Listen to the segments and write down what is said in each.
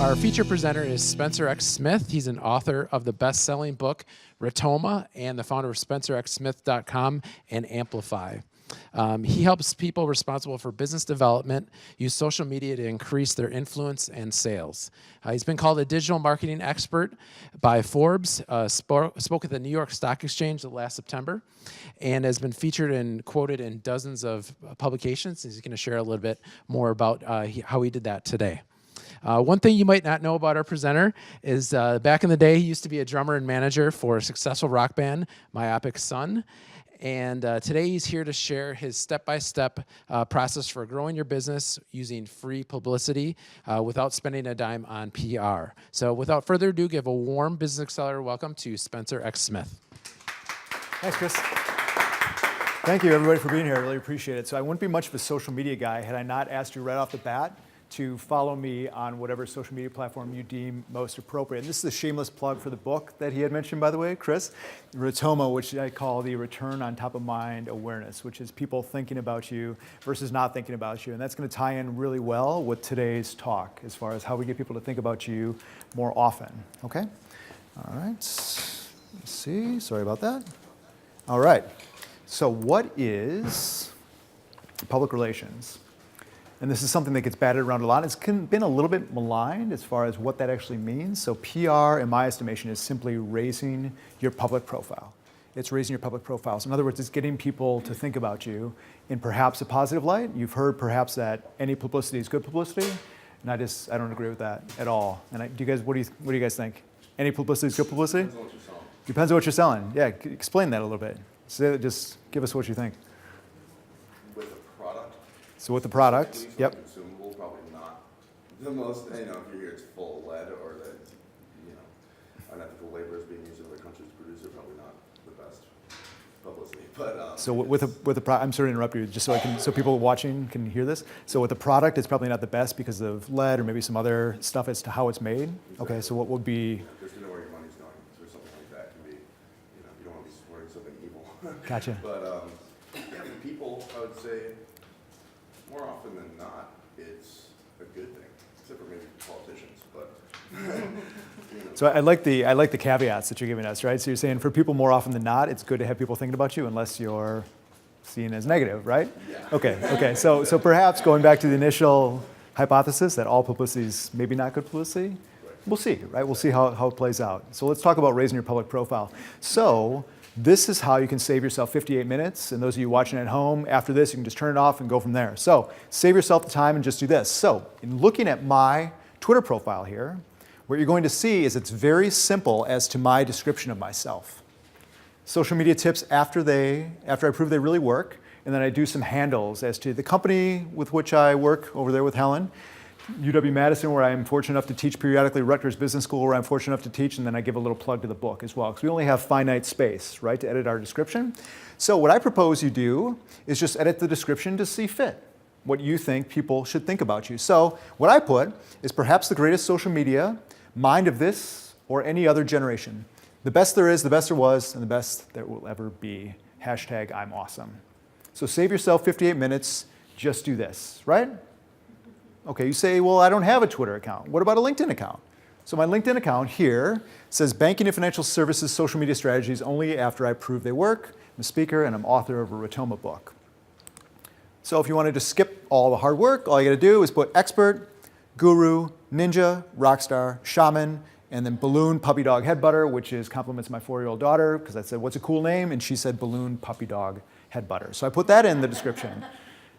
Our feature presenter is Spencer X. Smith. He's an author of the best-selling book, Rotoma, and the founder of SpencerXSmith.com and Amplify. He helps people responsible for business development use social media to increase their influence and sales. He's been called a digital marketing expert by Forbes, spoke at the New York Stock Exchange last September, and has been featured and quoted in dozens of publications. He's going to share a little bit more about how he did that today. One thing you might not know about our presenter is back in the day, he used to be a drummer and manager for a successful rock band, Myopic Sun. And today he's here to share his step-by-step process for growing your business using free publicity without spending a dime on PR. So without further ado, give a warm Business Accelerator welcome to Spencer X. Smith. Thanks, Chris. Thank you, everybody, for being here. I really appreciate it. So I wouldn't be much of a social media guy had I not asked you right off the bat to follow me on whatever social media platform you deem most appropriate. And this is a shameless plug for the book that he had mentioned, by the way, Chris, Rotoma, which I call the return on top of mind awareness, which is people thinking about you versus not thinking about you. And that's going to tie in really well with today's talk as far as how we get people to think about you more often. Okay? All right. Let's see. Sorry about that. All right. So what is public relations? And this is something that gets batted around a lot. It's been a little bit maligned as far as what that actually means. So PR, in my estimation, is simply raising your public profile. It's raising your public profile. So in other words, it's getting people to think about you in perhaps a positive light. You've heard perhaps that any publicity is good publicity, and I don't agree with that at all. And what do you guys think? Any publicity is good publicity? Depends on what you're selling. Depends on what you're selling. Yeah, explain that a little bit. So just give us what you think. So with the product, yep. Consumable, probably not the most, if you hear it's full of lead or that, unethical labor is being used in other countries to produce it, probably not the best publicity. But so with the product, I'm sorry to interrupt you, just so people watching can hear this. So with the product, it's probably not the best because of lead or maybe some other stuff as to how it's made. Exactly. Okay, so what would be? There's to know where your money's going. So something like that can be, you don't want to be supporting something evil. Gotcha. But for people, I would say, more often than not, it's a good thing, except for maybe politicians. But So I like the caveats that you're giving us, right? So you're saying for people more often than not, it's good to have people thinking about you unless you're seen as negative, right? Yeah. Okay. So perhaps going back to the initial hypothesis that all publicity is maybe not good publicity, we'll see, right? We'll see how it plays out. So let's talk about raising your public profile. So this is how you can save yourself 58 minutes. And those of you watching at home, after this, you can just turn it off and go from there. So save yourself the time and just do this. So in looking at my Twitter profile here, what you're going to see is it's very simple as to my description of myself. Social media tips after I prove they really work, and then I do some handles as to the company with which I work over there with Helen, UW-Madison, where I'm fortunate enough to teach periodically, Rutgers Business School, where I'm fortunate enough to teach, and then I give a little plug to the book as well, because we only have finite space, right, to edit our description. So what I propose you do is just edit the description to see fit what you think people should think about you. So what I put is perhaps the greatest social media mind of this or any other generation. The best there is, the best there was, and the best there will ever be. Hashtag I'm awesome. So save yourself 58 minutes, just do this, right? Okay, you say, well, I don't have a Twitter account. What about a LinkedIn account? So my LinkedIn account here says banking and financial services social media strategies only after I prove they work. I'm a speaker and I'm author of a Rotoma book. So if you wanted to skip all the hard work, all you gotta do is put expert, guru, ninja, rockstar, shaman, and then balloon puppy dog head butter, which compliments my 4-year-old daughter, because I said, what's a cool name? And she said balloon puppy dog head butter. So I put that in the description.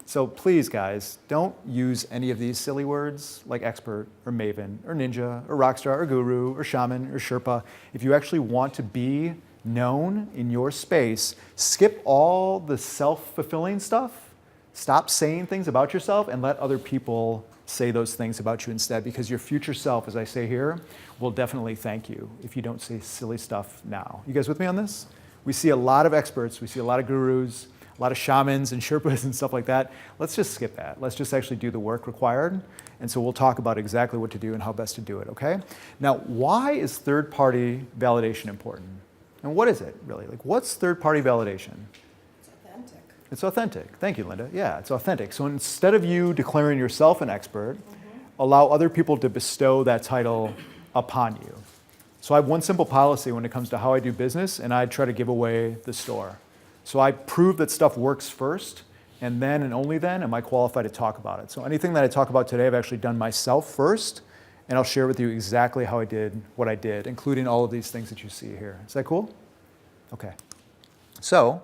So please, guys, don't use any of these silly words like expert or maven or ninja or rockstar or guru or shaman or Sherpa. If you actually want to be known in your space, skip all the self-fulfilling stuff. Stop saying things about yourself and let other people say those things about you instead, because your future self, as I say here, will definitely thank you if you don't say silly stuff now. You guys with me on this? We see a lot of experts, we see a lot of gurus, a lot of shamans and Sherpas and stuff like that. Let's just skip that. Let's just actually do the work required. And so we'll talk about exactly what to do and how best to do it, okay? Now, why is third-party validation important? And what is it, really? Like, what's third-party validation? It's authentic. It's authentic. Thank you, Linda. Yeah, it's authentic. So instead of you declaring yourself an expert allow other people to bestow that title upon you. So I have one simple policy when it comes to how I do business, and I try to give away the store. So I prove that stuff works first, and then and only then am I qualified to talk about it. So anything that I talk about today, I've actually done myself first, and I'll share with you exactly how I did what I did, including all of these things that you see here. Is that cool? Okay. So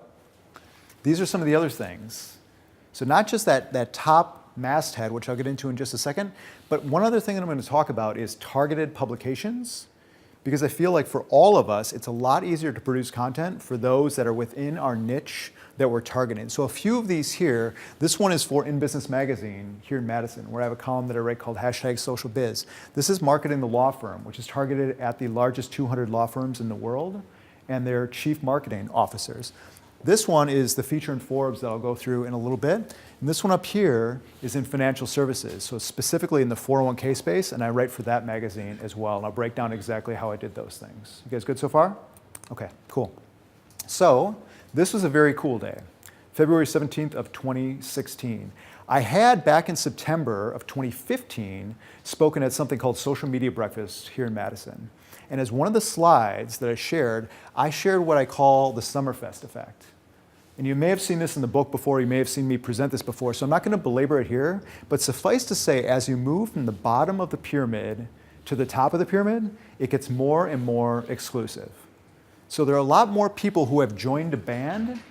these are some of the other things. So not just that top masthead, which I'll get into in just a second, but one other thing that I'm going to talk about is targeted publications, because I feel like for all of us, it's a lot easier to produce content for those that are within our niche that we're targeting. So a few of these here, this one is for In Business Magazine here in Madison, where I have a column that I write called #SocialBiz. This is Marketing the Law Firm, which is targeted at the largest 200 law firms in the world and their chief marketing officers. This one is the feature in Forbes that I'll go through in a little bit. And this one up here is in financial services, so specifically in the 401k space, and I write for that magazine as well. And I'll break down exactly how I did those things. You guys good so far? Okay, cool. So this was a very cool day, February 17th of 2016. I had, back in September of 2015, spoken at something called Social Media Breakfast here in Madison. And as one of the slides that I shared what I call the Summerfest effect. And you may have seen this in the book before, you may have seen me present this before, so I'm not going to belabor it here, but suffice to say, as you move from the bottom of the pyramid to the top of the pyramid, it gets more and more exclusive. So there are a lot more people who have joined a band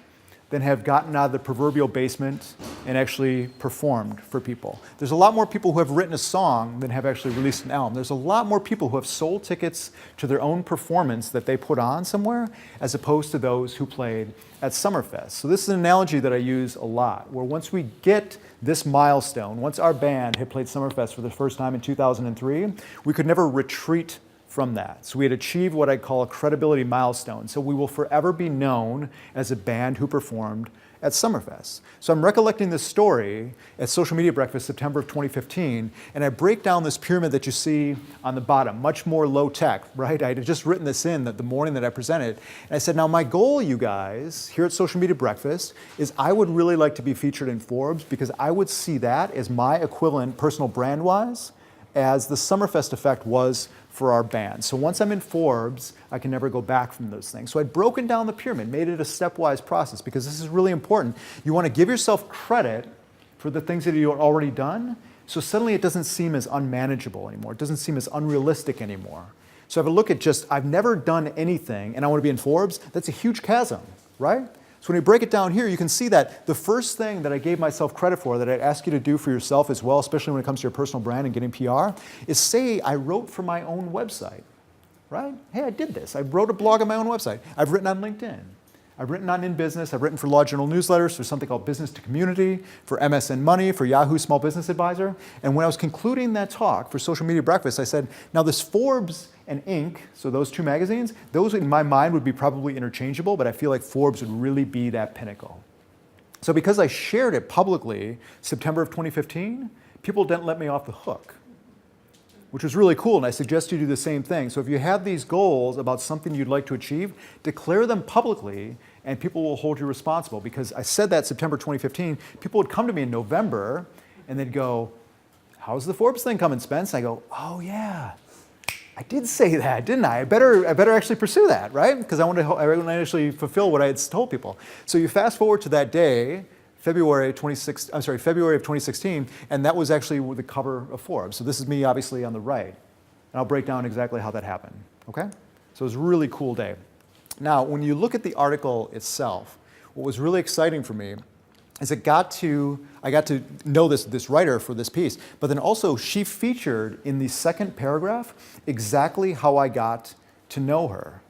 than have gotten out of the proverbial basement and actually performed for people. There's a lot more people who have written a song than have actually released an album. There's a lot more people who have sold tickets to their own performance that they put on somewhere, as opposed to those who played at Summerfest. So this is an analogy that I use a lot, where once we get this milestone, once our band had played Summerfest for the first time in 2003, we could never retreat from that. So we had achieved what I call a credibility milestone. So we will forever be known as a band who performed at Summerfest. So I'm recollecting this story at Social Media Breakfast, September of 2015, and I break down this pyramid that you see on the bottom, much more low tech, right? I had just written this in the morning that I presented, and I said, now my goal, you guys, here at Social Media Breakfast, is I would really like to be featured in Forbes, because I would see that as my equivalent, personal brand-wise, as the Summerfest effect was for our band. So once I'm in Forbes, I can never go back from those things. So I'd broken down the pyramid, made it a stepwise process, because this is really important. You want to give yourself credit for the things that you've already done, so suddenly it doesn't seem as unmanageable anymore. It doesn't seem as unrealistic anymore. So have a look at just, I've never done anything, and I want to be in Forbes. That's a huge chasm, right? So when you break it down here, you can see that the first thing that I gave myself credit for, that I'd ask you to do for yourself as well, especially when it comes to your personal brand and getting PR, is say I wrote for my own website, right? Hey, I did this. I wrote a blog on my own website. I've written on LinkedIn. I've written on In Business. I've written for Law Journal newsletters, for something called Business to Community, for MSN Money, for Yahoo Small Business Advisor. And when I was concluding that talk for Social Media Breakfast, I said, now this Forbes and Inc., so those two magazines, those in my mind would be probably interchangeable, but I feel like Forbes would really be that pinnacle. So because I shared it publicly, September of 2015, people didn't let me off the hook, which was really cool, and I suggest you do the same thing. So if you have these goals about something you'd like to achieve, declare them publicly, and people will hold you responsible. Because I said that September 2015, people would come to me in November, and they'd go, how's the Forbes thing coming, Spence? I go, oh yeah, I did say that, didn't I? I better actually pursue that, right? Because I want to actually fulfill what I had told people. So you fast forward to that day, February of 2016, and that was actually the cover of Forbes. So this is me, obviously, on the right. And I'll break down exactly how that happened, okay? So it was a really cool day. Now, when you look at the article itself, what was really exciting for me is I got to know this writer for this piece, but then also she featured in the second paragraph exactly how I got to know her.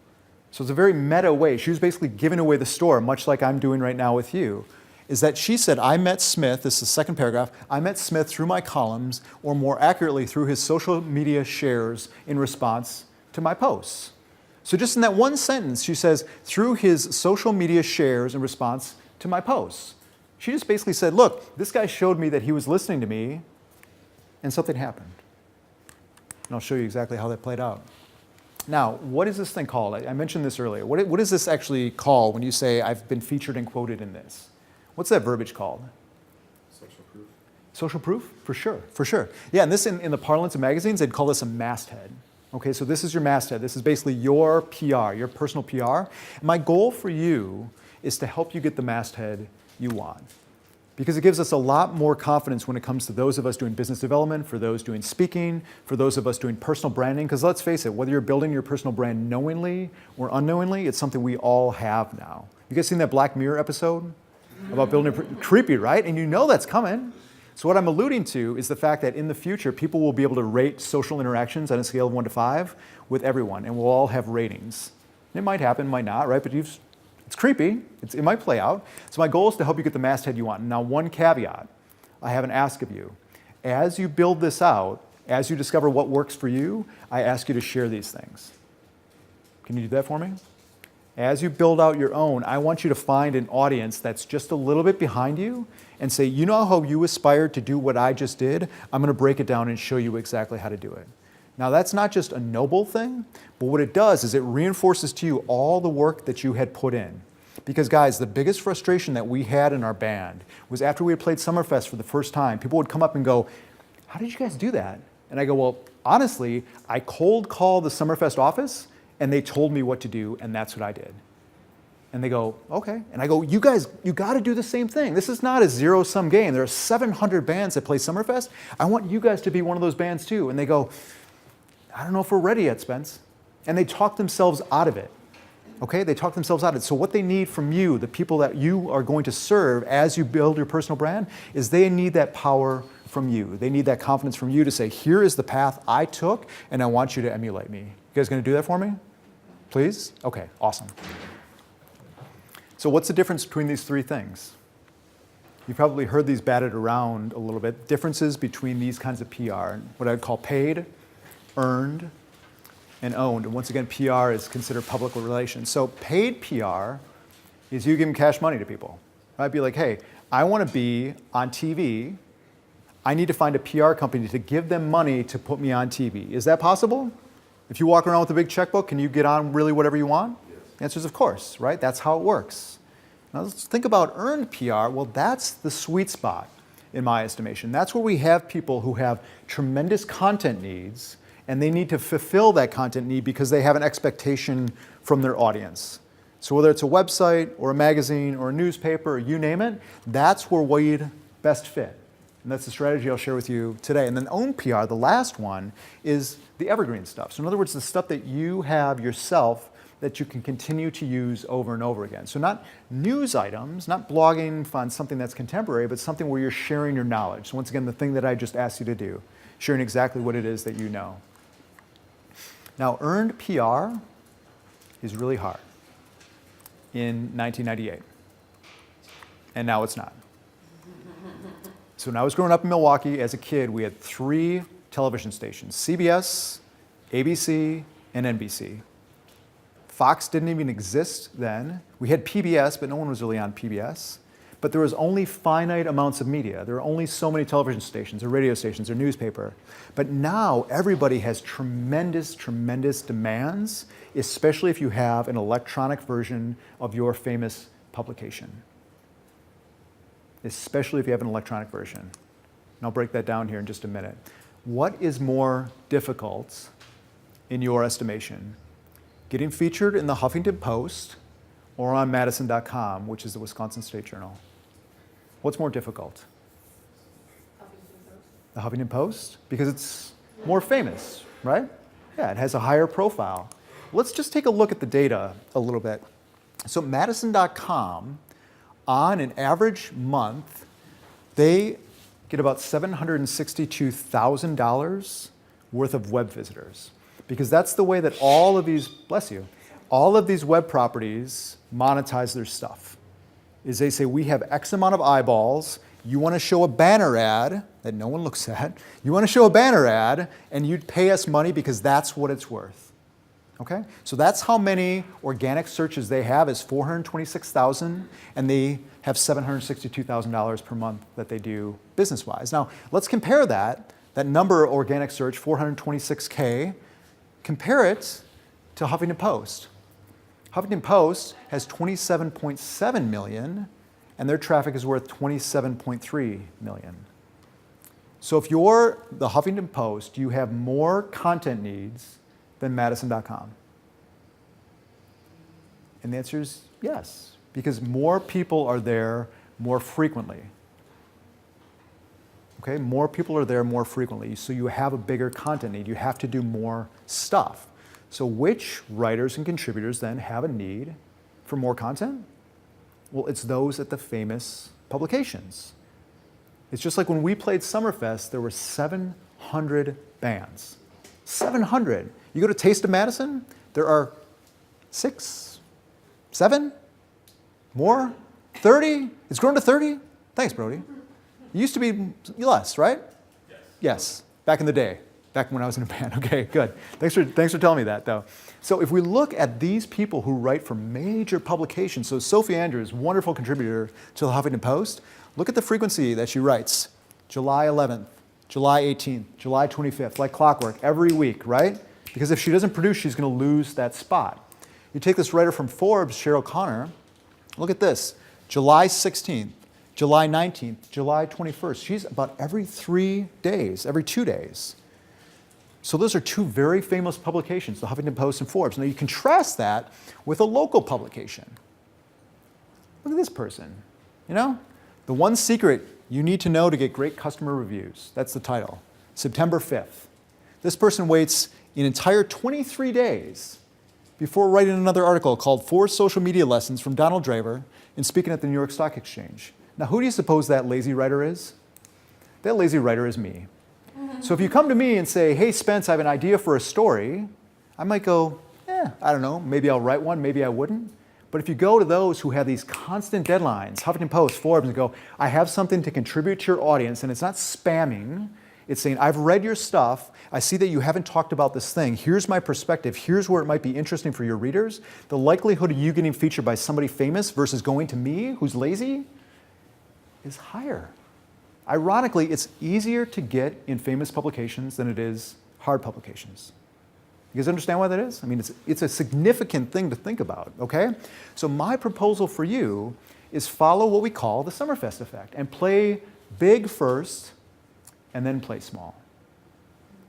So it's a very meta way. She was basically giving away the store, much like I'm doing right now with you. Is that she said, I met Smith, this is the second paragraph, I met Smith through my columns, or more accurately, through his social media shares in response to my posts. So just in that one sentence, she says, through his social media shares in response to my posts. She just basically said, look, this guy showed me that he was listening to me, and something happened. And I'll show you exactly how that played out. Now, what is this thing called? I mentioned this earlier. What is this actually called when you say, I've been featured and quoted in this? What's that verbiage called? Social proof. Social proof, for sure, for sure. Yeah, and this in the parlance of magazines, they'd call this a masthead. Okay, so this is your masthead. This is basically your PR, your personal PR. And my goal for you is to help you get the masthead you want. Because it gives us a lot more confidence when it comes to those of us doing business development, for those doing speaking, for those of us doing personal branding. Because let's face it, whether you're building your personal brand knowingly or unknowingly, it's something we all have now. You guys seen that Black Mirror episode about building creepy, right? And you know that's coming. So what I'm alluding to is the fact that in the future, people will be able to rate social interactions on a scale of 1 to 5 with everyone, and we'll all have ratings. It might happen, might not, right? But it's creepy. It might play out. So my goal is to help you get the masthead you want. Now, one caveat I have an ask of you. As you build this out, as you discover what works for you, I ask you to share these things. Can you do that for me? As you build out your own, I want you to find an audience that's just a little bit behind you and say, you know how you aspired to do what I just did? I'm going to break it down and show you exactly how to do it. Now, that's not just a noble thing, but what it does is it reinforces to you all the work that you had put in. Because, guys, the biggest frustration that we had in our band was after we had played Summerfest for the first time, people would come up and go, how did you guys do that? And I go, well, honestly, I cold called the Summerfest office, and they told me what to do, and that's what I did. And they go, okay. And I go, you guys, you got to do the same thing. This is not a zero-sum game. There are 700 bands that play Summerfest. I want you guys to be one of those bands too. And they go, I don't know if we're ready yet, Spence. And they talk themselves out of it. Okay, they talk themselves out of it. So what they need from you, the people that you are going to serve as you build your personal brand, is they need that power from you. They need that confidence from you to say, here is the path I took, and I want you to emulate me. You guys going to do that for me? Please? Okay, awesome. So what's the difference between these three things? You've probably heard these batted around a little bit. Differences between these kinds of PR, what I'd call paid, earned, and owned. And once again, PR is considered public relations. So paid PR is you giving cash money to people. I'd be like, hey, I want to be on TV. I need to find a PR company to give them money to put me on TV. Is that possible? If you walk around with a big checkbook, can you get on really whatever you want? Yes. The answer is of course, right? That's how it works. Now let's think about earned PR. Well, that's the sweet spot in my estimation. That's where we have people who have tremendous content needs, and they need to fulfill that content need because they have an expectation from their audience. So whether it's a website or a magazine or a newspaper or you name it, that's where we'd best fit. And that's the strategy I'll share with you today. And then owned PR, the last one, is the evergreen stuff. So in other words, the stuff that you have yourself that you can continue to use over and over again. So not news items, not blogging on something that's contemporary, but something where you're sharing your knowledge. So once again, the thing that I just asked you to do, sharing exactly what it is that you know. Now, earned PR is really hard in 1998. And now it's not. So when I was growing up in Milwaukee as a kid, we had 3 television stations, CBS, ABC, and NBC. Fox didn't even exist then. We had PBS, but no one was really on PBS. But there was only finite amounts of media. There were only so many television stations or radio stations or newspaper. But now everybody has tremendous, tremendous demands, especially if you have an electronic version of your famous publication. Especially if you have an electronic version. And I'll break that down here in just a minute. What is more difficult in your estimation? Getting featured in the Huffington Post or on Madison.com, which is the Wisconsin State Journal? What's more difficult? The Huffington Post? Because it's more famous, right? Yeah, it has a higher profile. Let's just take a look at the data a little bit. So Madison.com, on an average month, they get about $762,000 worth of web visitors. Because that's the way that all of these, bless you, all of these web properties monetize their stuff. Is they say, we have X amount of eyeballs, you want to show a banner ad that no one looks at, you want to show a banner ad, and you'd pay us money because that's what it's worth. Okay? So that's how many organic searches they have is 426,000, and they have $762,000 per month that they do business-wise. Now, let's compare that number organic search, 426K, compare it to Huffington Post. Huffington Post has 27.7 million, and their traffic is worth 27.3 million. So if you're the Huffington Post, you have more content needs than Madison.com. And the answer is yes, because more people are there more frequently. Okay, more people are there more frequently, so you have a bigger content need. You have to do more stuff. So which writers and contributors then have a need for more content? Well, it's those at the famous publications. It's just like when we played Summerfest, there were 700 bands. 700. You go to Taste of Madison, there are 6, 7, more, 30. It's grown to 30. Thanks, Brody. It used to be less, right? Yes. Yes, back in the day, back when I was in a band. Okay, good. Thanks for telling me that, though. So if we look at these people who write for major publications, so Sophie Andrews, wonderful contributor to the Huffington Post, look at the frequency that she writes. July 11th, July 18th, July 25th, like clockwork, every week, right? Because if she doesn't produce, she's going to lose that spot. You take this writer from Forbes, Cheryl Connor, look at this, July 16th, July 19th, July 21st. She's about every 3 days, every 2 days. So those are two very famous publications, the Huffington Post and Forbes. Now you contrast that with a local publication. Look at this person, you know? The one secret you need to know to get great customer reviews. That's the title, September 5th. This person waits an entire 23 days before writing another article called 4 Social Media Lessons from Donald Draper and speaking at the New York Stock Exchange. Now, who do you suppose that lazy writer is? That lazy writer is me. So if you come to me and say, hey, Spence, I have an idea for a story, I might go, I don't know, maybe I'll write one, maybe I wouldn't. But if you go to those who have these constant deadlines, Huffington Post, Forbes, and go, I have something to contribute to your audience, and it's not spamming, it's saying, I've read your stuff, I see that you haven't talked about this thing, here's my perspective, here's where it might be interesting for your readers, the likelihood of you getting featured by somebody famous versus going to me, who's lazy, is higher. Ironically, it's easier to get in famous publications than it is hard publications. You guys understand why that is? I mean, it's a significant thing to think about, okay? So my proposal for you is follow what we call the Summerfest effect and play big first and then play small.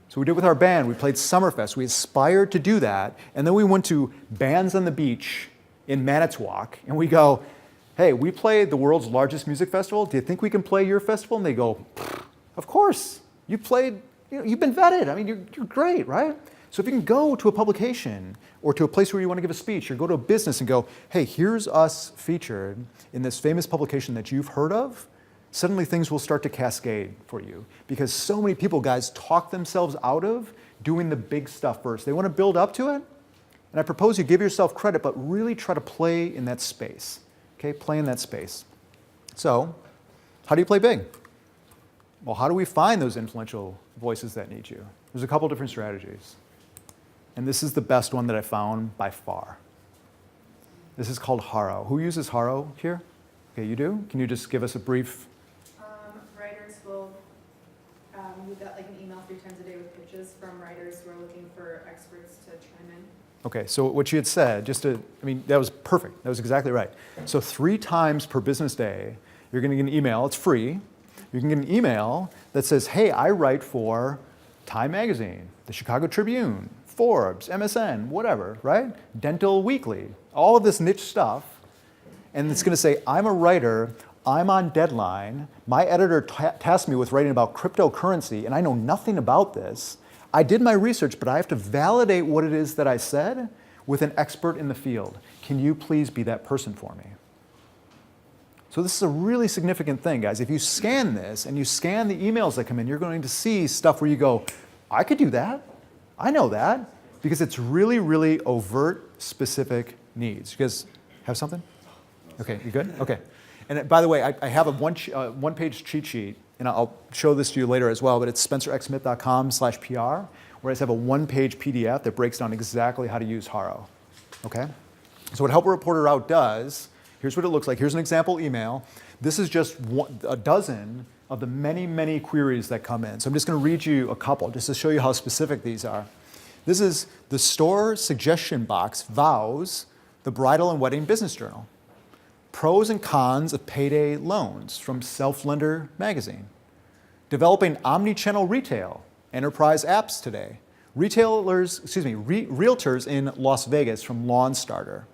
So we did with our band, we played Summerfest, we aspired to do that, and then we went to Bands on the Beach in Manitowoc, and we go, hey, we played the world's largest music festival. Do you think we can play your festival? And they go, of course. You played, you've been vetted. I mean, you're great, right? So if you can go to a publication or to a place where you want to give a speech or go to a business and go, hey, here's us featured in this famous publication that you've heard of, suddenly things will start to cascade for you. Because so many people, guys, talk themselves out of doing the big stuff first. They want to build up to it. And I propose you give yourself credit, but really try to play in that space. Okay, play in that space. So, how do you play big? Well, how do we find those influential voices that need you? There's a couple different strategies. And this is the best one that I found by far. This is called Haro. Who uses Haro here? Okay, you do? Can you just give us a brief? Writers will, we got like an email 3 times a day with pitches from writers who are looking for experts to chime in. Okay, so what you had said, that was perfect. That was exactly right. So 3 times per business day, you're going to get an email. It's free. You can get an email that says, hey, I write for Time Magazine, the Chicago Tribune, Forbes, MSN, whatever, right? Dental Weekly, all of this niche stuff. And it's going to say, I'm a writer. I'm on deadline. My editor tasked me with writing about cryptocurrency, and I know nothing about this. I did my research, but I have to validate what it is that I said with an expert in the field. Can you please be that person for me? So this is a really significant thing, guys. If you scan this and you scan the emails that come in, you're going to see stuff where you go, I could do that. I know that. Because it's really, really overt, specific needs. You guys have something? Okay, you good? Okay. And by the way, I have a one-page cheat sheet, and I'll show this to you later as well, but it's spencerxsmith.com/PR, where I have a one-page PDF that breaks down exactly how to use Haro, okay? So what Help a Reporter Out does, here's what it looks like. Here's an example email. This is just a dozen of the many, many queries that come in. So I'm just going to read you a couple, just to show you how specific these are. This is the store suggestion box vows, the bridal and wedding business journal. Pros and cons of payday loans from Self Lender magazine. Developing omni-channel retail, enterprise apps today. Realtors in Las Vegas from Lawn Starter.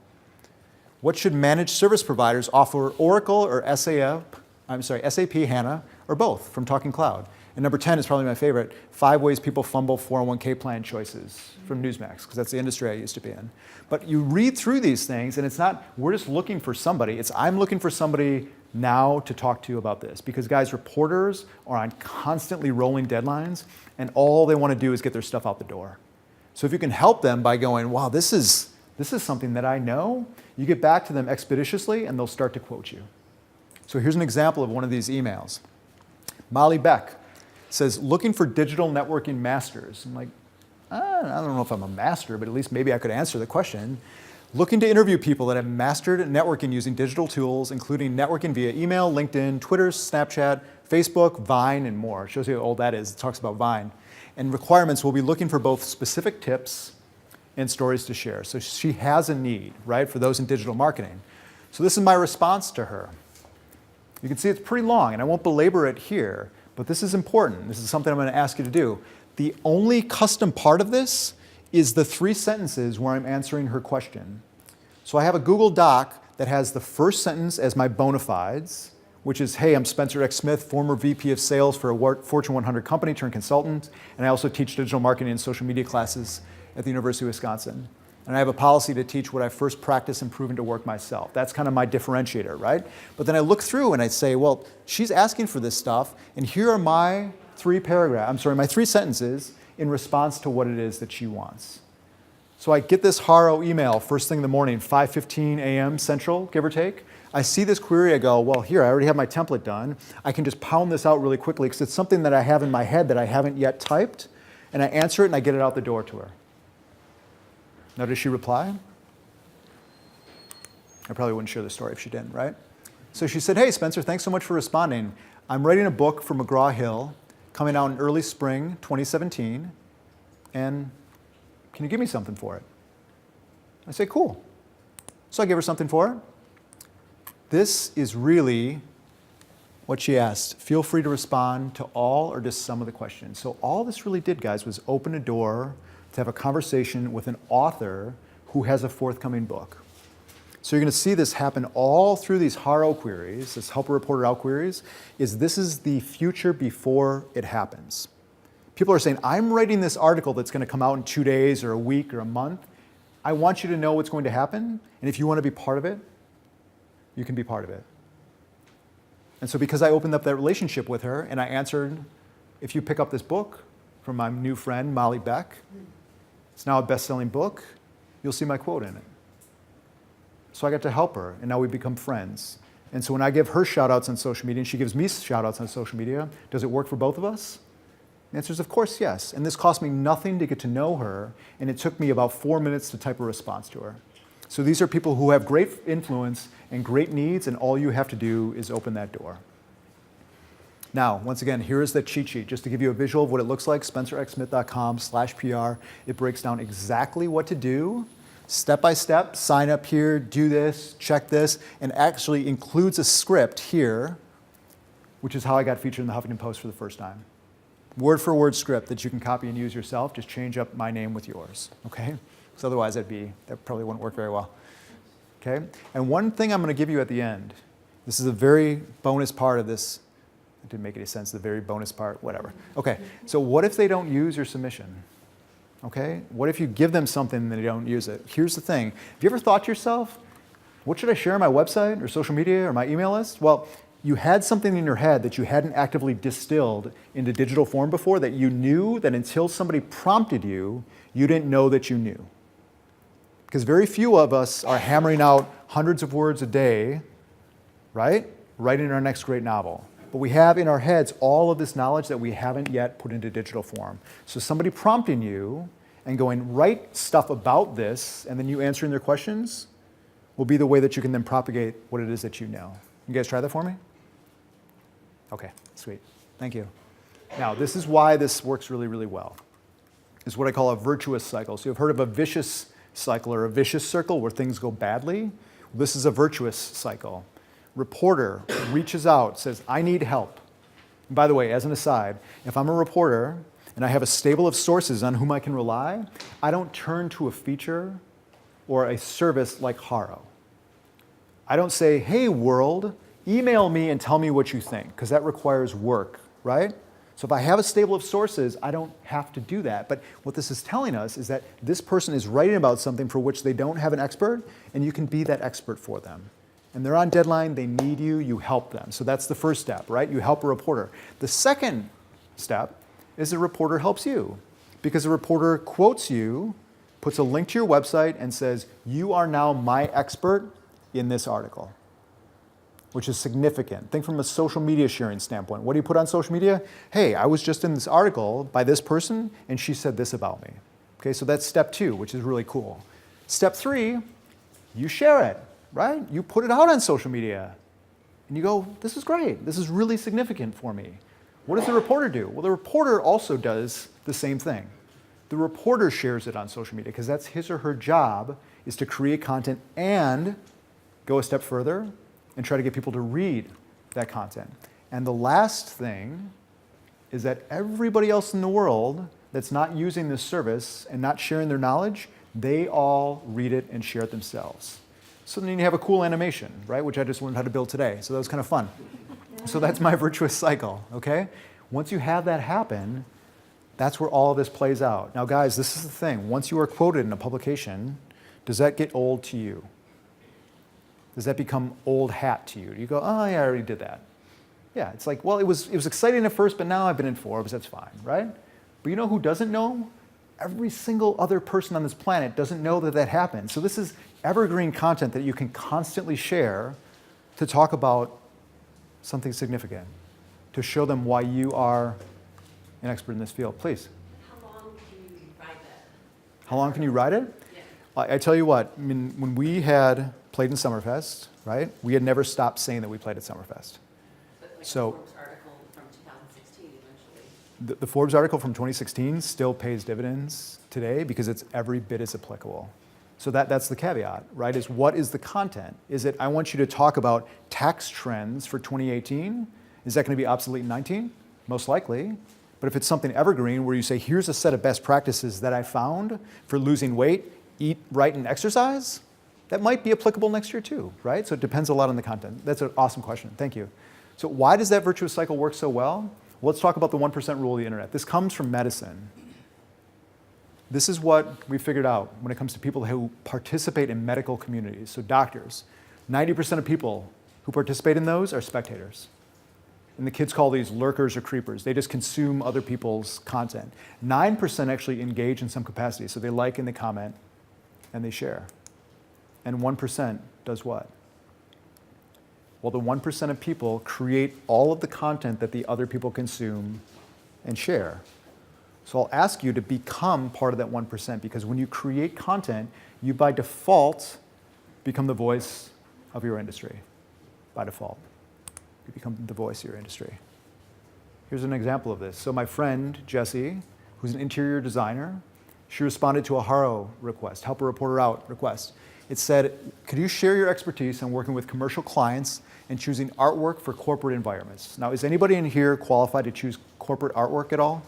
What should managed service providers offer Oracle or SAP HANA, or both from Talking Cloud? And number 10 is probably my favorite, 5 ways people fumble 401k plan choices from Newsmax, because that's the industry I used to be in. But you read through these things, and it's not, we're just looking for somebody. It's I'm looking for somebody now to talk to you about this. Because guys, reporters are on constantly rolling deadlines, and all they want to do is get their stuff out the door. So if you can help them by going, wow, this is something that I know, you get back to them expeditiously, and they'll start to quote you. So here's an example of one of these emails. Molly Beck says, looking for digital networking masters. I'm like, I don't know if I'm a master, but at least maybe I could answer the question. Looking to interview people that have mastered networking using digital tools, including networking via email, LinkedIn, Twitter, Snapchat, Facebook, Vine, and more. It shows you how old that is. It talks about Vine. And requirements, we'll be looking for both specific tips and stories to share. So she has a need, right, for those in digital marketing. So this is my response to her. You can see it's pretty long, and I won't belabor it here, but this is important. This is something I'm going to ask you to do. The only custom part of this is the 3 sentences where I'm answering her question. So I have a Google Doc that has the first sentence as my bona fides, which is, hey, I'm Spencer X. Smith, former VP of sales for a Fortune 100 company turned consultant, and I also teach digital marketing and social media classes at the University of Wisconsin. And I have a policy to teach what I first practiced and proven to work myself. That's kind of my differentiator, right? But then I look through and I say, well, she's asking for this stuff, and here are my 3 sentences in response to what it is that she wants. So I get this Haro email first thing in the morning, 5:15 a.m. Central, give or take. I see this query, I go, well, here, I already have my template done. I can just pound this out really quickly because it's something that I have in my head that I haven't yet typed, and I answer it and I get it out the door to her. Now, does she reply? I probably wouldn't share the story if she didn't, right? So she said, hey, Spencer, thanks so much for responding. I'm writing a book for McGraw-Hill coming out in early spring 2017, and can you give me something for it? I say, cool. So I give her something for it. This is really what she asked. Feel free to respond to all or just some of the questions. So all this really did, guys, was open a door to have a conversation with an author who has a forthcoming book. So you're going to see this happen all through these Haro queries, this helper reported out queries, this is the future before it happens. People are saying, I'm writing this article that's going to come out in 2 days or a week or a month. I want you to know what's going to happen, and if you want to be part of it, you can be part of it. And so because I opened up that relationship with her and I answered, if you pick up this book from my new friend, Molly Beck, it's now a best-selling book, you'll see my quote in it. So I got to help her, and now we become friends. And so when I give her shout-outs on social media and she gives me shout-outs on social media, does it work for both of us? The answer is, of course, yes. And this cost me nothing to get to know her, and it took me about 4 minutes to type a response to her. So these are people who have great influence and great needs, and all you have to do is open that door. Now, once again, here is the cheat sheet. Just to give you a visual of what it looks like, spencerxsmith.com/PR. It breaks down exactly what to do, step by step, sign up here, do this, check this, and actually includes a script here, which is how I got featured in the Huffington Post for the first time. Word for word script that you can copy and use yourself. Just change up my name with yours, okay? Because otherwise that probably wouldn't work very well. Okay? And one thing I'm going to give you at the end, this is a very bonus part of this. It didn't make any sense, the very bonus part, whatever. Okay, so what if they don't use your submission? Okay? What if you give them something and they don't use it? Here's the thing. Have you ever thought to yourself, what should I share on my website or social media or my email list? Well, you had something in your head that you hadn't actively distilled into digital form before that you knew that until somebody prompted you, you didn't know that you knew. Because very few of us are hammering out hundreds of words a day, right? Writing our next great novel. But we have in our heads all of this knowledge that we haven't yet put into digital form. So somebody prompting you and going, write stuff about this, and then you answering their questions will be the way that you can then propagate what it is that you know. You guys try that for me? Okay, sweet. Thank you. Now, this is why this works really, really well. It's what I call a virtuous cycle. So you've heard of a vicious cycle or a vicious circle where things go badly. This is a virtuous cycle. Reporter reaches out, says, I need help. And by the way, as an aside, if I'm a reporter and I have a stable of sources on whom I can rely, I don't turn to a feature or a service like Haro. I don't say, hey world, email me and tell me what you think, because that requires work, right? So if I have a stable of sources, I don't have to do that. But what this is telling us is that this person is writing about something for which they don't have an expert, and you can be that expert for them. And they're on deadline, they need you, you help them. So that's the first step, right? You help a reporter. The second step is a reporter helps you, because a reporter quotes you, puts a link to your website, and says, you are now my expert in this article, which is significant. Think from a social media sharing standpoint. What do you put on social media? Hey, I was just in this article by this person, and she said this about me. Okay, so that's step 2, which is really cool. Step 3, you share it, right? You put it out on social media, and you go, this is great. This is really significant for me. What does the reporter do? Well, the reporter also does the same thing. The reporter shares it on social media, because that's his or her job, is to create content and go a step further and try to get people to read that content. And the last thing is that everybody else in the world that's not using this service and not sharing their knowledge, they all read it and share it themselves. So then you have a cool animation, right, which I just learned how to build today. So that was kind of fun. So that's my virtuous cycle, okay? Once you have that happen, that's where all of this plays out. Now guys, this is the thing. Once you are quoted in a publication, does that get old to you? Does that become old hat to you? Do you go, oh yeah, I already did that? Yeah, it's like, well, it was exciting at first, but now I've been in Forbes, that's fine, right? But you know who doesn't know? Every single other person on this planet doesn't know that that happened. So this is evergreen content that you can constantly share to talk about something significant, to show them why you are an expert in this field. Please. How long can you ride that? How long can you ride it? Yeah. I tell you what, I mean, when we had played in Summerfest, right, we had never stopped saying that we played at Summerfest. But like So- the Forbes article from 2016 eventually. The Forbes article from 2016 still pays dividends today because it's every bit as applicable. So that's the caveat, right, is what is the content? Is it, I want you to talk about tax trends for 2018? Is that going to be obsolete in 19? Most likely. But if it's something evergreen where you say, here's a set of best practices that I found for losing weight, eat right, and exercise, that might be applicable next year too, right? So it depends a lot on the content. That's an awesome question. Thank you. So why does that virtuous cycle work so well? Well, let's talk about the 1% rule of the internet. This comes from medicine. This is what we figured out when it comes to people who participate in medical communities. So doctors, 90% of people who participate in those are spectators. And the kids call these lurkers or creepers. They just consume other people's content. 9% actually engage in some capacity. So they like and they comment and they share. And 1% does what? Well, the 1% of people create all of the content that the other people consume and share. So I'll ask you to become part of that 1%, because when you create content, you by default become the voice of your industry. By default. You become the voice of your industry. Here's an example of this. So my friend, Jessie, who's an interior designer, she responded to a Haro request, help a reporter out request. It said, could you share your expertise on working with commercial clients and choosing artwork for corporate environments? Now, is anybody in here qualified to choose corporate artwork at all?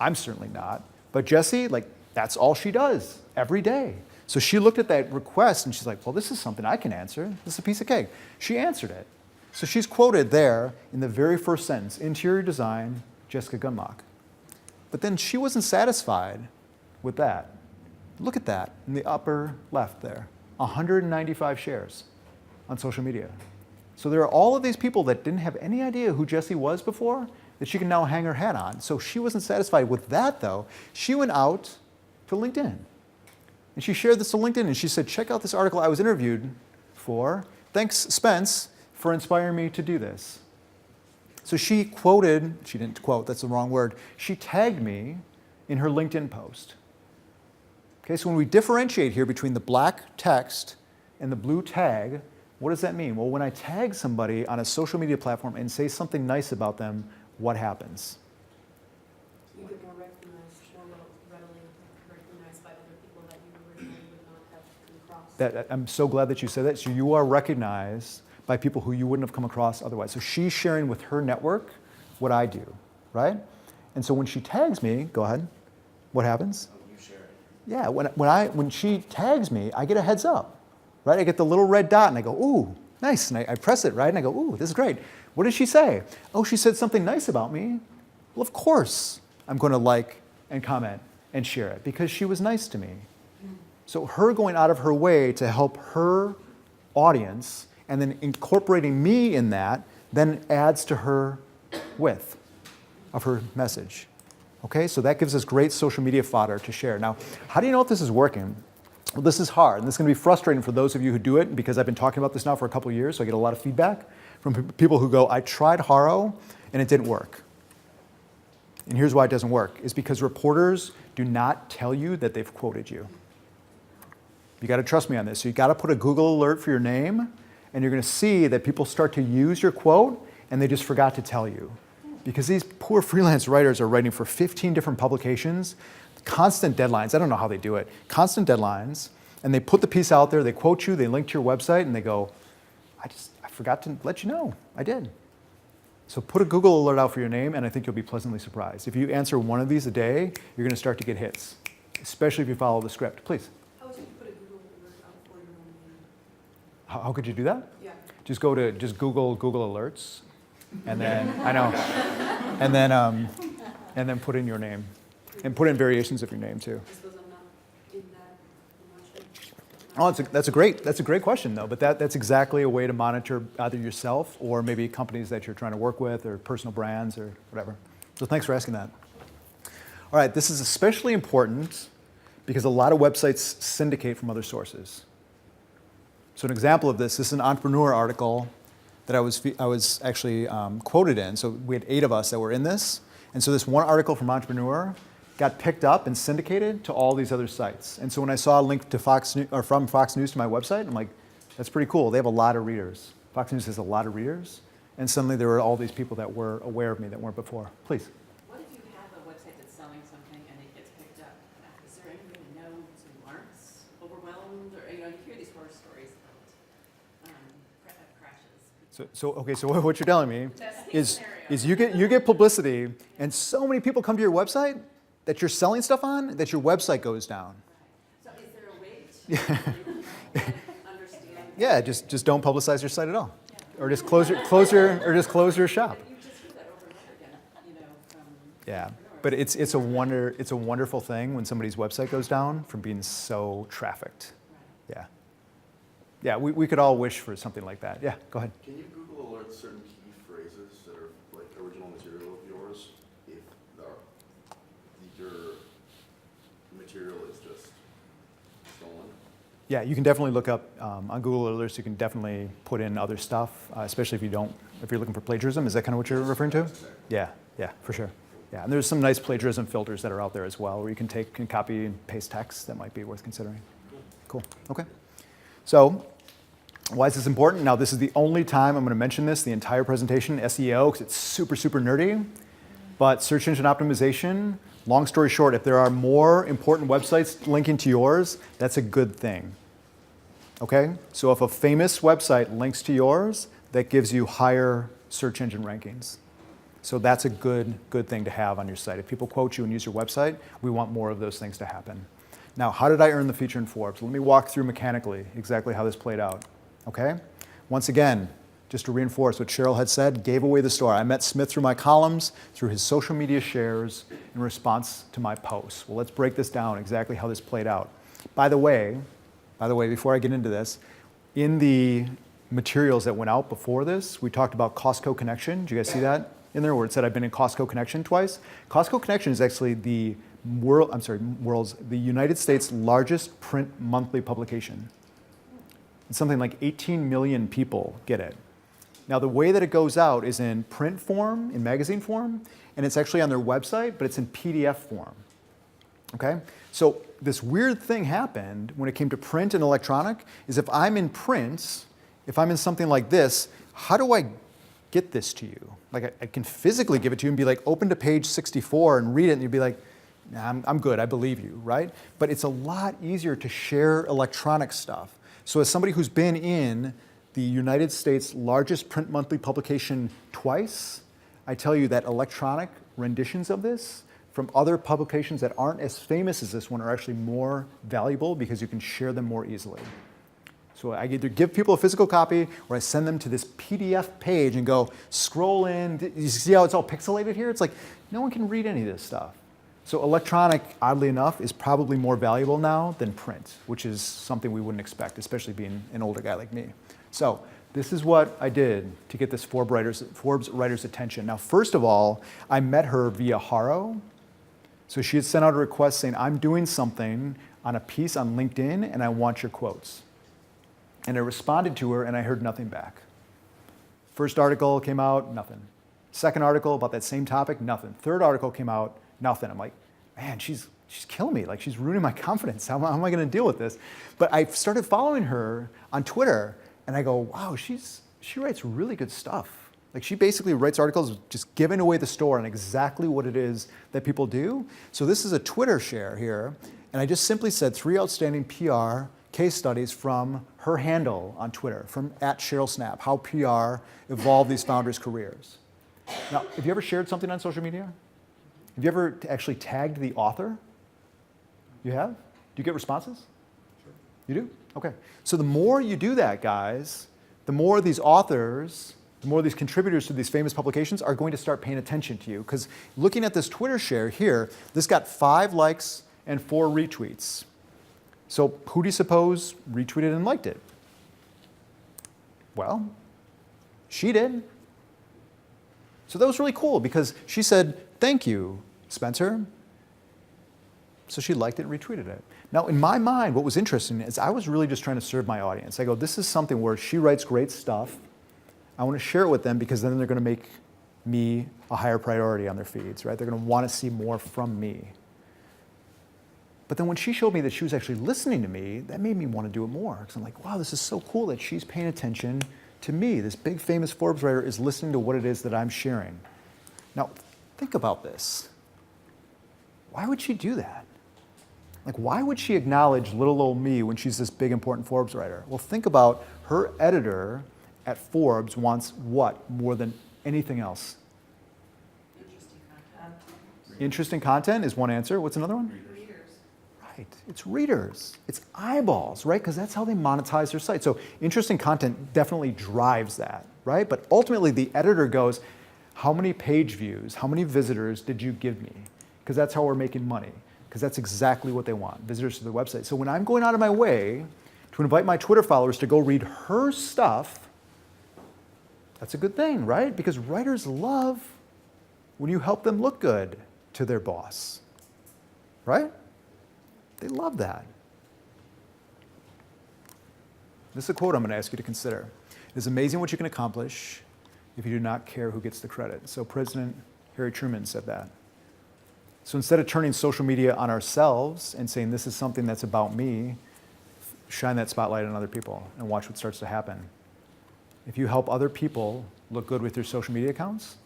I'm certainly not. But Jessie, like, that's all she does every day. So she looked at that request and she's like, well, this is something I can answer. This is a piece of cake. She answered it. So she's quoted there in the very first sentence, interior design, Jessica Gunlock. But then she wasn't satisfied with that. Look at that in the upper left there, 195 shares on social media. So there are all of these people that didn't have any idea who Jessie was before that she can now hang her hat on. So she wasn't satisfied with that though. She went out to LinkedIn and she shared this to LinkedIn and she said, check out this article I was interviewed for. Thanks, Spence, for inspiring me to do this. So she quoted, she didn't quote, that's the wrong word. She tagged me in her LinkedIn post. Okay, so when we differentiate here between the black text and the blue tag, what does that mean? Well, when I tag somebody on a social media platform and say something nice about them, what happens? You get more recognized, more readily recognized by other people that you originally would not have come across. I'm so glad that you said that. So you are recognized by people who you wouldn't have come across otherwise. So she's sharing with her network what I do, right? And so when she tags me, go ahead, what happens? Oh, you share it. Yeah, when she tags me, I get a heads up, right? I get the little red dot and I go, ooh, nice. And I press it, right? And I go, ooh, this is great. What did she say? Oh, she said something nice about me. Well, of course I'm going to like and comment and share it because she was nice to me. So her going out of her way to help her audience and then incorporating me in that then adds to her width of her message. Okay, so that gives us great social media fodder to share. Now, how do you know if this is working? Well, this is hard, and this is going to be frustrating for those of you who do it because I've been talking about this now for a couple of years, so I get a lot of feedback from people who go, I tried Haro and it didn't work. And here's why it doesn't work, is because reporters do not tell you that they've quoted you. You got to trust me on this. So you got to put a Google alert for your name, and you're going to see that people start to use your quote, and they just forgot to tell you. Because these poor freelance writers are writing for 15 different publications, constant deadlines. I don't know how they do it. Constant deadlines, and they put the piece out there, they quote you, they link to your website, and they go, I forgot to let you know. I did. So put a Google alert out for your name, and I think you'll be pleasantly surprised. If you answer one of these a day, you're going to start to get hits, especially if you follow the script. Please. How would you put a Google alert out for your own name? How could you do that? Yeah. Just Google Alerts, and then I know, and then put in your name, and put in variations of your name too. I suppose I'm not in that much. Oh, that's a great question though. But that's exactly a way to monitor either yourself or maybe companies that you're trying to work with or personal brands or whatever. So thanks for asking that. All right, this is especially important because a lot of websites syndicate from other sources. So an example of this is an entrepreneur article that I was actually quoted in. So we had 8 of us that were in this. And so this one article from Entrepreneur got picked up and syndicated to all these other sites. And so when I saw a link to from Fox News to my website, I'm like, that's pretty cool. They have a lot of readers. Fox News has a lot of readers. And suddenly there were all these people that were aware of me that weren't before. Please. What if you have a website that's selling something and it gets picked up? Is there anybody you know who aren't overwhelmed? Or, you hear these horror stories about crashes. So what you're telling me is you get publicity, and so many people come to your website that you're selling stuff on that your website goes down. So is there a way to understand? Yeah, just don't publicize your site at all, or just close your shop. But you just hear that over and over again, from Yeah, but it's a wonderful thing when somebody's website goes down from being so trafficked. Yeah. Yeah, we could all wish for something like that. Yeah, go ahead. Can you Google alert certain key phrases that are like original material of yours if your material is just stolen? Yeah, you can definitely look up on Google Alerts. You can definitely put in other stuff, especially if you're looking for plagiarism. Is that kind of what you're referring to? Yeah, for sure. Yeah, and there's some nice plagiarism filters that are out there as well, where you can take and copy and paste text that might be worth considering. Cool. Okay. So, why is this important? Now, this is the only time I'm going to mention this the entire presentation, SEO, because it's super, super nerdy. But search engine optimization, long story short, if there are more important websites linking to yours, that's a good thing. Okay? So if a famous website links to yours, that gives you higher search engine rankings. So that's a good thing to have on your site. If people quote you and use your website, we want more of those things to happen. Now, how did I earn the feature in Forbes? Let me walk through mechanically exactly how this played out. Okay? Once again, just to reinforce what Cheryl had said, gave away the store. I met Smith through my columns, through his social media shares in response to my posts. Well, let's break this down exactly how this played out. By the way, before I get into this, in the materials that went out before this, we talked about Costco Connection. Did you guys see that in there where it said I've been in Costco Connection twice? Costco Connection is actually the United States' largest print monthly publication. It's something like 18 million people get it. Now, the way that it goes out is in print form, in magazine form, and it's actually on their website, but it's in PDF form. Okay? So this weird thing happened when it came to print and electronic, is if I'm in print, if I'm in something like this, how do I get this to you? Like I can physically give it to you and be like, open to page 64 and read it, and you'd be like, nah, I'm good, I believe you, right? But it's a lot easier to share electronic stuff. So as somebody who's been in the United States' largest print monthly publication twice, I tell you that electronic renditions of this from other publications that aren't as famous as this one are actually more valuable because you can share them more easily. So I either give people a physical copy or I send them to this PDF page and go, scroll in. You see how it's all pixelated here? It's like, no one can read any of this stuff. So electronic, oddly enough, is probably more valuable now than print, which is something we wouldn't expect, especially being an older guy like me. So this is what I did to get this Forbes writer's attention. Now, first of all, I met her via Haro. So she had sent out a request saying, I'm doing something on a piece on LinkedIn and I want your quotes. And I responded to her and I heard nothing back. First article came out, nothing. Second article about that same topic, nothing. Third article came out, nothing. I'm like, man, she's killing me. Like, she's ruining my confidence. How am I going to deal with this? But I started following her on Twitter and I go, wow, she writes really good stuff. Like, she basically writes articles just giving away the store on exactly what it is that people do. So this is a Twitter share here. And I just simply said 3 outstanding PR case studies from her handle on Twitter, from @CherylSnap, how PR evolved these founders' careers. Now, have you ever shared something on social media? Have you ever actually tagged the author? You have? Do you get responses? Sure. You do? Okay. So the more you do that, guys, the more these authors, the more these contributors to these famous publications are going to start paying attention to you. Because looking at this Twitter share here, this got 5 likes and 4 retweets. So who do you suppose retweeted and liked it? Well, she did. So that was really cool because she said, thank you, Spencer. So she liked it and retweeted it. Now, in my mind, what was interesting is I was really just trying to serve my audience. I go, this is something where she writes great stuff. I want to share it with them because then they're going to make me a higher priority on their feeds, right? They're going to want to see more from me. But then when she showed me that she was actually listening to me, that made me want to do it more. Because I'm like, wow, this is so cool that she's paying attention to me. This big famous Forbes writer is listening to what it is that I'm sharing. Now, think about this. Why would she do that? Like, why would she acknowledge little old me when she's this big, important Forbes writer? Well, think about her editor at Forbes wants what more than anything else? Interesting content. Interesting content is one answer. What's another one? Readers. Right. It's readers. It's eyeballs, right? Because that's how they monetize their site. So interesting content definitely drives that, right? But ultimately, the editor goes, how many page views, how many visitors did you give me? Because that's how we're making money. Because that's exactly what they want, visitors to their website. So when I'm going out of my way to invite my Twitter followers to go read her stuff, that's a good thing, right? Because writers love when you help them look good to their boss, right? They love that. This is a quote I'm going to ask you to consider. It is amazing what you can accomplish if you do not care who gets the credit. So President Harry Truman said that. So instead of turning social media on ourselves and saying this is something that's about me, shine that spotlight on other people and watch what starts to happen. If you help other people look good with your social media accounts,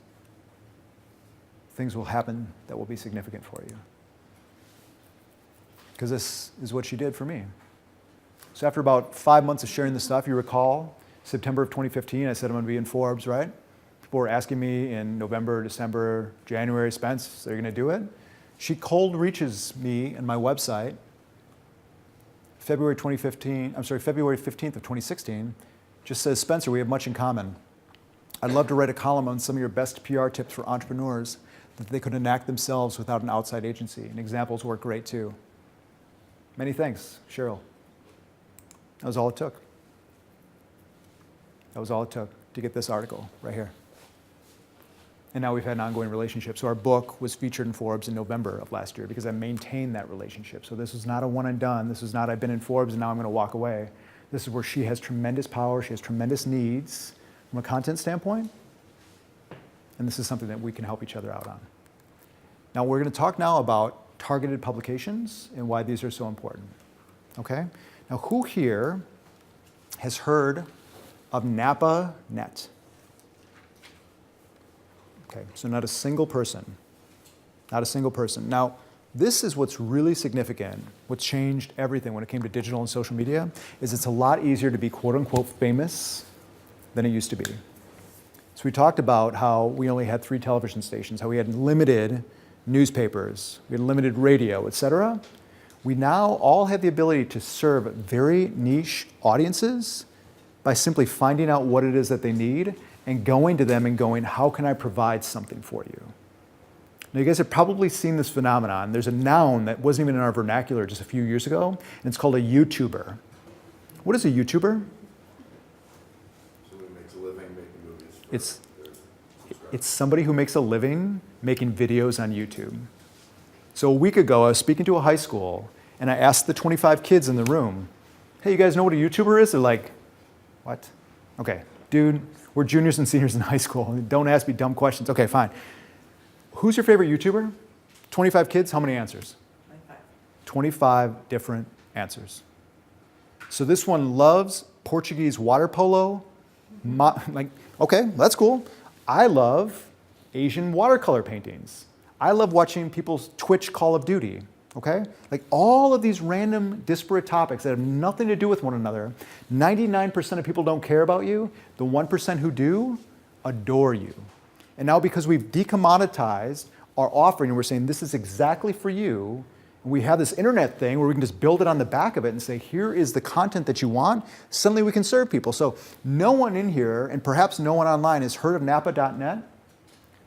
things will happen that will be significant for you. Because this is what she did for me. So after about 5 months of sharing this stuff, you recall, September of 2015, I said I'm going to be in Forbes, right? People were asking me in November, December, January, Spence, are you going to do it? She cold reaches me and my website, February 15th of 2016, just says, Spencer, we have much in common. I'd love to write a column on some of your best PR tips for entrepreneurs that they could enact themselves without an outside agency. And examples work great too. Many thanks, Cheryl. That was all it took. That was all it took to get this article right here. And now we've had an ongoing relationship. So our book was featured in Forbes in November of last year because I maintained that relationship. So this was not a one and done. This was not I've been in Forbes and now I'm going to walk away. This is where she has tremendous power. She has tremendous needs from a content standpoint. And this is something that we can help each other out on. Now we're going to talk now about targeted publications and why these are so important. Okay? Now who here has heard of Napa.net? Okay, so not a single person. Not a single person. Now, this is what's really significant, what's changed everything when it came to digital and social media, is it's a lot easier to be quote unquote famous than it used to be. So we talked about how we only had 3 television stations, how we had limited newspapers, we had limited radio, et cetera. We now all have the ability to serve very niche audiences by simply finding out what it is that they need and going to them and going, how can I provide something for you? Now you guys have probably seen this phenomenon. There's a noun that wasn't even in our vernacular just a few years ago, and it's called a YouTuber. What is a YouTuber? Someone who makes a living making movies for It's- their subscribers. It's somebody who makes a living making videos on YouTube. So a week ago, I was speaking to a high school, and I asked the 25 kids in the room, hey, you guys know what a YouTuber is? They're like, what? Okay, dude, we're juniors and seniors in high school. Don't ask me dumb questions. Okay, fine. Who's your favorite YouTuber? 25 kids, how many answers? 25 different answers. So this one loves Portuguese water polo. Like, okay, that's cool. I love Asian watercolor paintings. I love watching people's Twitch Call of Duty, okay? Like all of these random disparate topics that have nothing to do with one another. 99% of people don't care about you. The 1% who do adore you. And now because we've decommoditized our offering and we're saying this is exactly for you, and we have this internet thing where we can just build it on the back of it and say, here is the content that you want, suddenly we can serve people. So no one in here, and perhaps no one online, has heard of Napa.net,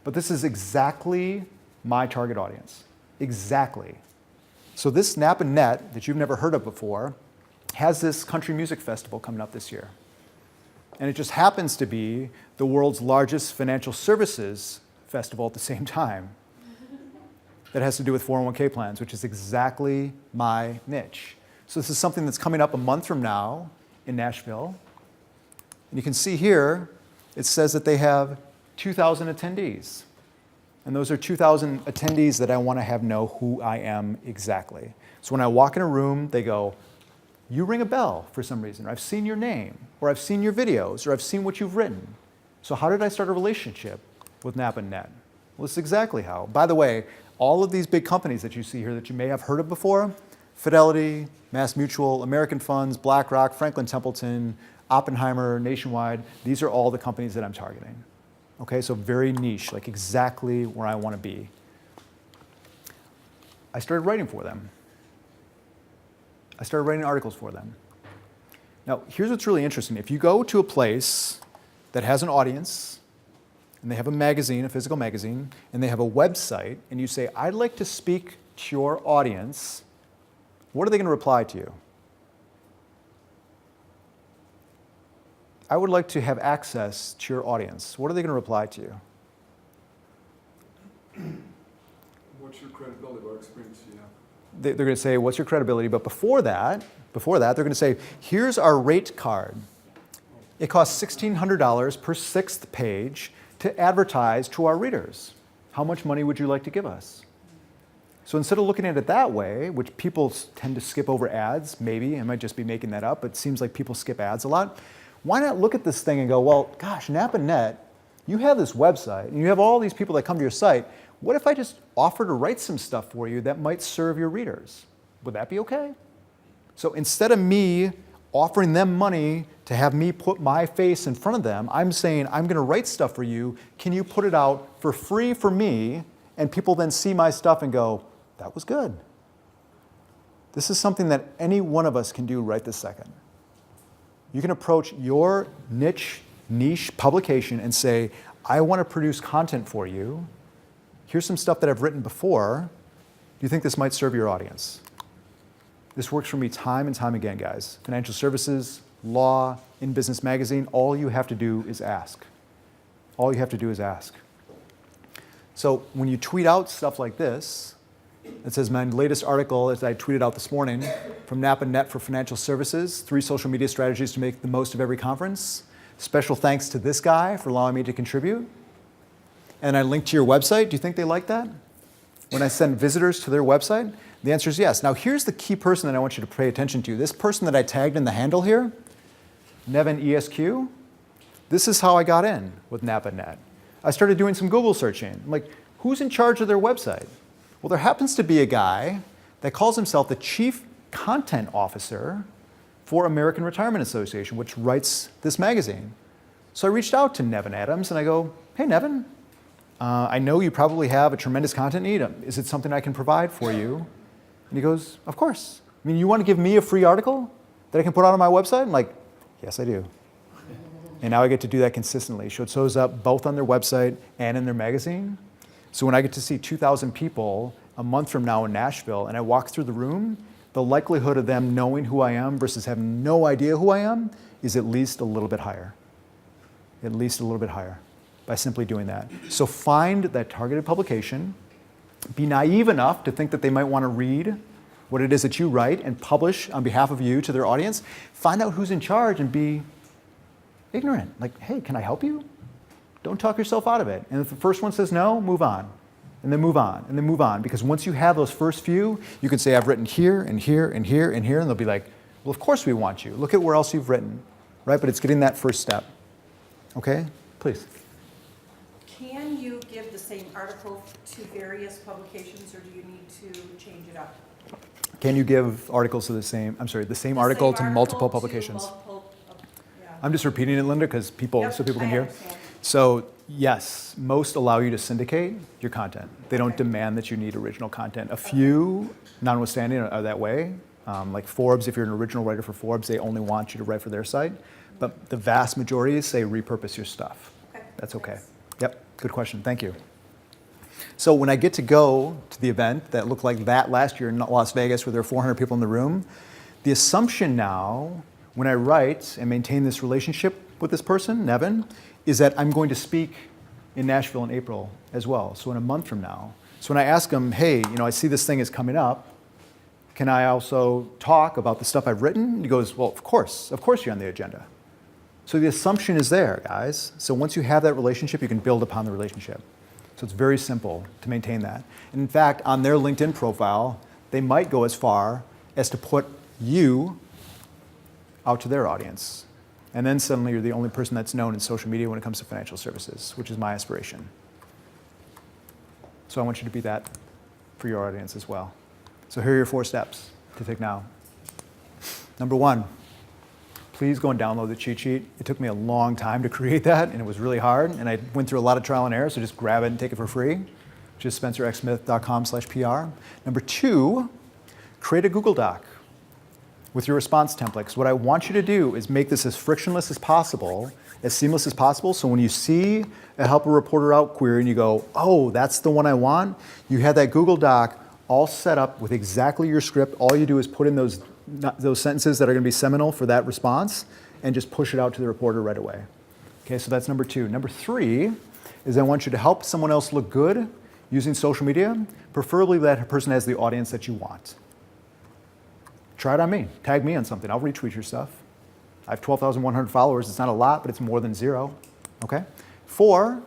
but this is exactly my target audience. Exactly. So this Napa.net that you've never heard of before has this country music festival coming up this year. And it just happens to be the world's largest financial services festival at the same time. That has to do with 401k plans, which is exactly my niche. So this is something that's coming up a month from now in Nashville. And you can see here, it says that they have 2,000 attendees. And those are 2,000 attendees that I want to have know who I am exactly. So when I walk in a room, they go, you ring a bell for some reason, or I've seen your name, or I've seen your videos, or I've seen what you've written. So how did I start a relationship with Napa.net? Well, this is exactly how. By the way, all of these big companies that you see here that you may have heard of before, Fidelity, Mass Mutual, American Funds, BlackRock, Franklin Templeton, Oppenheimer, Nationwide, these are all the companies that I'm targeting. Okay, so very niche, like exactly where I want to be. I started writing for them. I started writing articles for them. Now, here's what's really interesting. If you go to a place that has an audience, and they have a magazine, a physical magazine, and they have a website, and you say, I'd like to speak to your audience, what are they going to reply to you? I would like to have access to your audience. What are they going to reply to you? What's your credibility? What experience do you have? They're going to say, what's your credibility? But before that, they're going to say, here's our rate card. It costs $1,600 per 6th page to advertise to our readers. How much money would you like to give us? So instead of looking at it that way, which people tend to skip over ads, maybe, I might just be making that up, but it seems like people skip ads a lot. Why not look at this thing and go, well, gosh, Napa.net, you have this website, and you have all these people that come to your site. What if I just offer to write some stuff for you that might serve your readers? Would that be okay? So instead of me offering them money to have me put my face in front of them, I'm saying, I'm going to write stuff for you. Can you put it out for free for me? And people then see my stuff and go, that was good. This is something that any one of us can do right this second. You can approach your niche publication and say, I want to produce content for you. Here's some stuff that I've written before. Do you think this might serve your audience? This works for me time and time again, guys. Financial services, law, in Business Magazine, all you have to do is ask. All you have to do is ask. So when you tweet out stuff like this, it says my latest article, as I tweeted out this morning, from Napa.net for financial services, 3 social media strategies to make the most of every conference. Special thanks to this guy for allowing me to contribute. And I link to your website. Do you think they like that? When I send visitors to their website? The answer is yes. Now here's the key person that I want you to pay attention to. This person that I tagged in the handle here, Nevin ESQ, this is how I got in with Napa.net. I started doing some Google searching. I'm like, who's in charge of their website? Well, there happens to be a guy that calls himself the Chief Content Officer for American Retirement Association, which writes this magazine. So I reached out to Nevin Adams and I go, hey, Nevin, I know you probably have a tremendous content need. Is it something I can provide for you? And he goes, of course. I mean, you want to give me a free article that I can put out on my website? I'm like, yes, I do. And now I get to do that consistently. So it shows up both on their website and in their magazine. So when I get to see 2,000 people a month from now in Nashville and I walk through the room, the likelihood of them knowing who I am versus having no idea who I am is at least a little bit higher. At least a little bit higher by simply doing that. So find that targeted publication, be naive enough to think that they might want to read what it is that you write and publish on behalf of you to their audience. Find out who's in charge and be ignorant. Like, hey, can I help you? Don't talk yourself out of it. And if the first one says no, move on. And then move on, and then move on. Because once you have those first few, you can say, I've written here, and here, and here, and here, and they'll be like, well, of course we want you. Look at where else you've written, right? But it's getting that first step. Okay? Please. Can you give the same article to various publications, or do you need to change it up? Can you give articles to the same article to multiple publications? I'm just repeating it, Linda, because so people can hear. So yes, most allow you to syndicate your content. They don't demand that you need original content. A few, notwithstanding, are that way. Like Forbes, if you're an original writer for Forbes, they only want you to write for their site. But the vast majority say repurpose your stuff. Okay. That's okay. Yep, good question. Thank you. So when I get to go to the event that looked like that last year in Las Vegas where there were 400 people in the room, the assumption now, when I write and maintain this relationship with this person, Nevin, is that I'm going to speak in Nashville in April as well, so in a month from now. So when I ask him, hey, I see this thing is coming up, can I also talk about the stuff I've written? He goes, well, of course you're on the agenda. So the assumption is there, guys. So once you have that relationship, you can build upon the relationship. So it's very simple to maintain that. And in fact, on their LinkedIn profile, they might go as far as to put you out to their audience. And then suddenly you're the only person that's known in social media when it comes to financial services, which is my aspiration. So I want you to be that for your audience as well. So here are your 4 steps to take now. Number 1, please go and download the cheat sheet. It took me a long time to create that, and it was really hard, and I went through a lot of trial and error, so just grab it and take it for free. Just spencerxsmith.com/PR. Number 2, create a Google Doc with your response templates. What I want you to do is make this as frictionless as possible, as seamless as possible, so when you see a help a reporter out query and you go, oh, that's the one I want, you have that Google Doc all set up with exactly your script. All you do is put in those sentences that are going to be seminal for that response and just push it out to the reporter right away. Okay, so that's number 2. Number 3 is I want you to help someone else look good using social media, preferably that person has the audience that you want. Try it on me. Tag me on something. I'll retweet your stuff. I have 12,100 followers. It's not a lot, but it's more than 0. Okay? 4,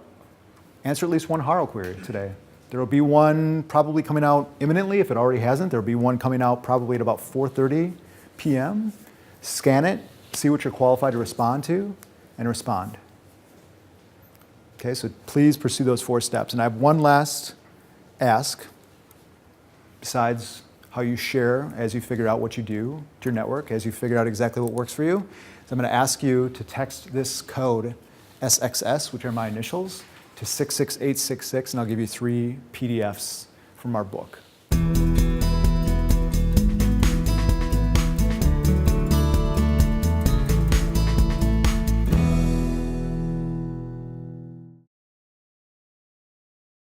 answer at least one HARO query today. There will be one probably coming out imminently. If it already hasn't, there will be one coming out probably at about 4:30 p.m. Scan it, see what you're qualified to respond to, and respond. Okay, so please pursue those 4 steps. And I have one last ask, besides how you share as you figure out what you do to your network, as you figure out exactly what works for you. So I'm going to ask you to text this code, SXS, which are my initials, to 66866, and I'll give you 3 PDFs from our book.